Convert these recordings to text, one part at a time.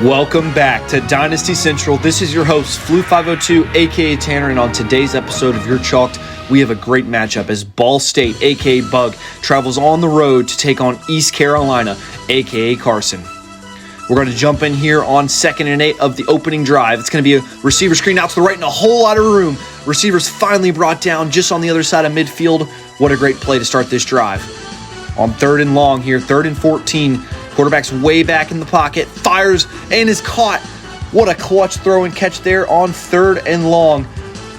Welcome back to Dynasty Central. This is your host, Flu502, aka Tanner, and on today's episode of Your Chalked, we have a great matchup as Ball State, aka Bug, travels on the road to take on East Carolina, aka Carson. We're going to jump in here on 2nd and 8 of the opening drive. It's going to be a receiver screen out to the right and a whole lot of room. Receivers finally brought down just on the other side of midfield. What a great play to start this drive. On 3rd and long here, 3rd and 14. Quarterback's way back in the pocket, fires, and is caught. What a clutch throw and catch there on 3rd and long.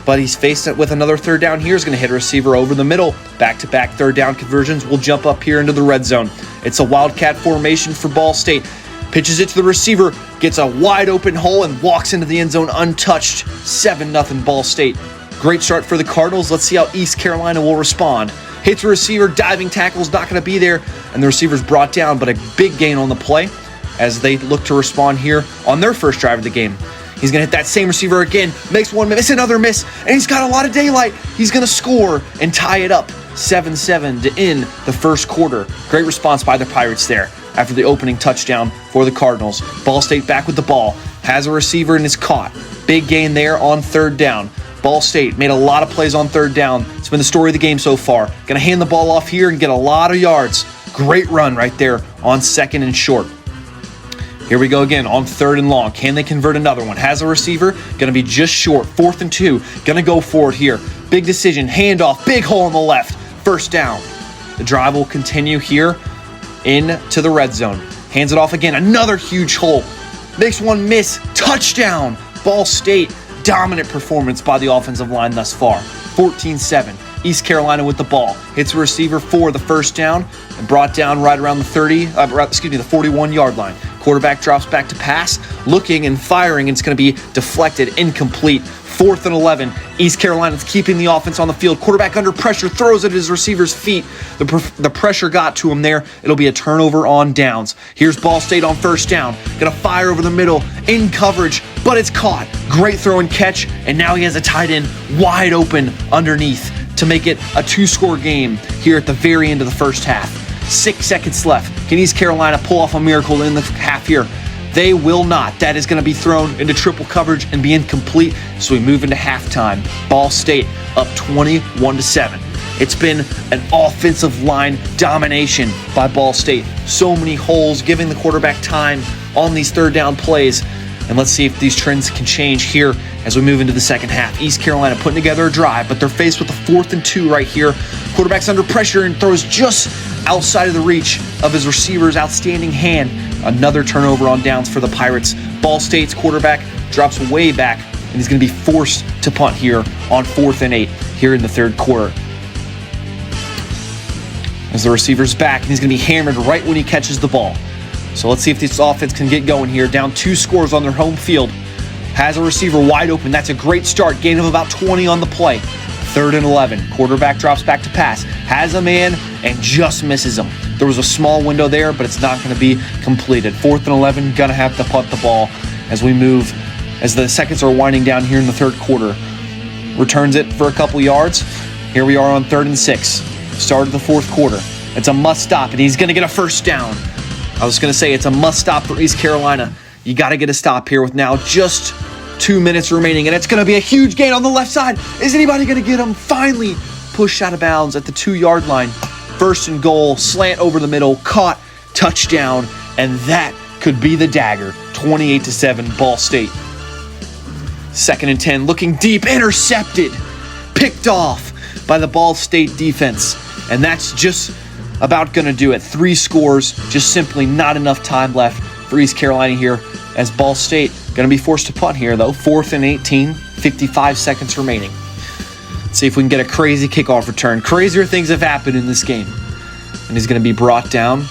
But he's faced it with another 3rd down here. He's going to hit a receiver over the middle. Back-to-back 3rd down conversions will jump up here into the red zone. It's a wildcat formation for Ball State. Pitches it to the receiver, gets a wide open hole, and walks into the end zone untouched. 7-0 Ball State. Great start for the Cardinals. Let's see how East Carolina will respond. Hits a receiver, diving tackle's not going to be there, and the receiver's brought down, but a big gain on the play as they look to respond here on their first drive of the game. He's going to hit that same receiver again, makes one miss, another miss, and he's got a lot of daylight. He's going to score and tie it up 7-7 to end the first quarter. Great response by the Pirates there after the opening touchdown for the Cardinals. Ball State back with the ball, has a receiver and is caught. Big gain there on 3rd down. Ball State made a lot of plays on 3rd down. It's been the story of the game so far. Going to hand the ball off here and get a lot of yards. Great run right there on 2nd and short. Here we go again on 3rd and long. Can they convert another one? Has a receiver. Going to be just short. 4th and 2. Going to go for it here. Big decision. Handoff. Big hole on the left. First down. The drive will continue here into the red zone. Hands it off again. Another huge hole. Makes one miss. Touchdown. Ball State. Dominant performance by the offensive line thus far. 14-7. East Carolina with the ball. Hits a receiver for the first down and brought down right around the 41-yard line. Quarterback drops back to pass, looking and firing, and it's going to be deflected, incomplete. 4th and 11. East Carolina's keeping the offense on the field. Quarterback under pressure, throws it at his receiver's feet. The pressure got to him there. It'll be a turnover on downs. Here's Ball State on 1st down. Gonna fire over the middle, in coverage, but it's caught. Great throw and catch, and now he has a tight end wide open underneath to make it a 2-score game here at the very end of the first half. 6 seconds left. Can East Carolina pull off a miracle in the half here? They will not. That is going to be thrown into triple coverage and be incomplete. So we move into halftime. Ball State up 21-7. It's been an offensive line domination by Ball State. So many holes, giving the quarterback time on these 3rd down plays. And let's see if these trends can change here as we move into the second half. East Carolina putting together a drive, but they're faced with a 4th and 2 right here. Quarterback's under pressure and throws just outside of the reach of his receiver's outstanding hand. Another turnover on downs for the Pirates. Ball State's quarterback drops way back, and he's going to be forced to punt here on 4th and 8 here in the 3rd quarter. As the receiver's back, and he's going to be hammered right when he catches the ball. So let's see if this offense can get going here. Down 2 scores on their home field. Has a receiver wide open. That's a great start. Gain of about 20 on the play. 3rd and 11. Quarterback drops back to pass. Has a man and just misses him. There was a small window there, but it's not going to be completed. 4th and 11. Going to have to punt the ball as we move, as the seconds are winding down here in the 3rd quarter. Returns it for a couple yards. Here we are on 3rd and 6. Start of the 4th quarter. It's a must stop, and he's going to get a first down. I was going to say it's a must stop for East Carolina. You got to get a stop here with now just 2 minutes remaining, and it's going to be a huge gain on the left side. Is anybody going to get him? Finally pushed out of bounds at the 2-yard line. 1st and goal, slant over the middle, caught, touchdown, and that could be the dagger. 28-7 Ball State. 2nd and 10, looking deep, intercepted, picked off by the Ball State defense, and that's just about going to do it. 3 scores, just simply not enough time left for East Carolina here as Ball State going to be forced to punt here, though. 4th and 18, 55 seconds remaining. Let's see if we can get a crazy kickoff return. Crazier things have happened in this game. And he's going to be brought down.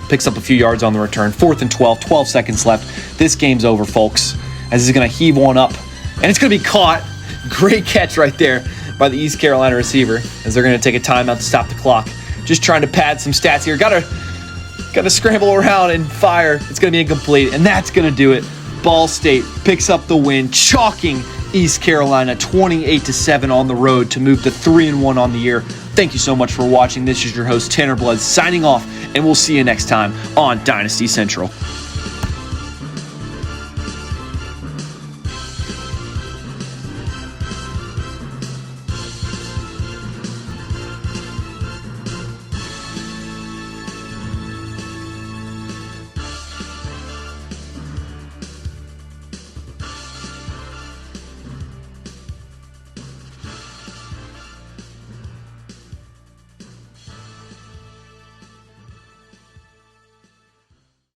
Picks up a few yards on the return. 4th and 12 seconds left. This game's over, folks, as he's going to heave one up. And it's going to be caught. Great catch right there by the East Carolina receiver as they're going to take a timeout to stop the clock. Just trying to pad some stats here. Got to scramble around and fire. It's going to be incomplete, and that's going to do it. Ball State picks up the win, chalking East Carolina 28-7 on the road to move to 3-1 on the year. Thank you so much for watching. This is your host, Tanner Blood, signing off, and we'll see you next time on Dynasty Central.